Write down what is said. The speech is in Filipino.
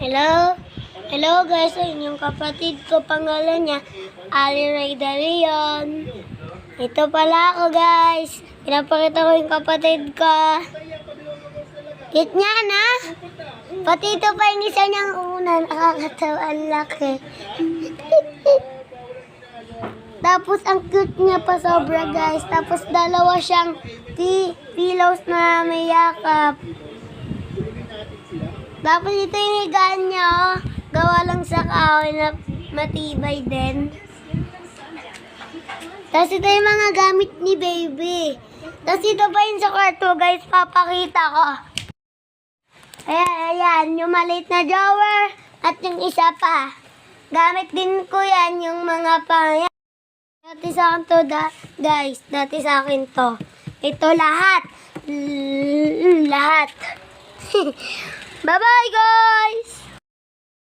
Hello? Hello guys, yung kapatid ko, pangalan niya, Ali Ray De Leon. Ito pala ako guys. Pinapakita ko yung kapatid ko. Cute niya na. Pati ito pa yung isa niyang una. Nakakatawa, ang laki. Tapos ang cute niya pa sobra guys. Tapos dalawa siyang pillows na may yakap. Tapos ito yung higaan niya, oh. Gawa lang sa kahoy na matibay din. Tapos ito yung mga gamit ni baby. Tapos ito pa yung sa kwarto, guys. Papakita ko. Ayan. Yung maliit na drawer. At yung isa pa. Gamit din ko yan, yung mga pang... Dati sa akin to, guys. Dati sa akin to. Ito lahat. Lahat. Bye-bye, guys!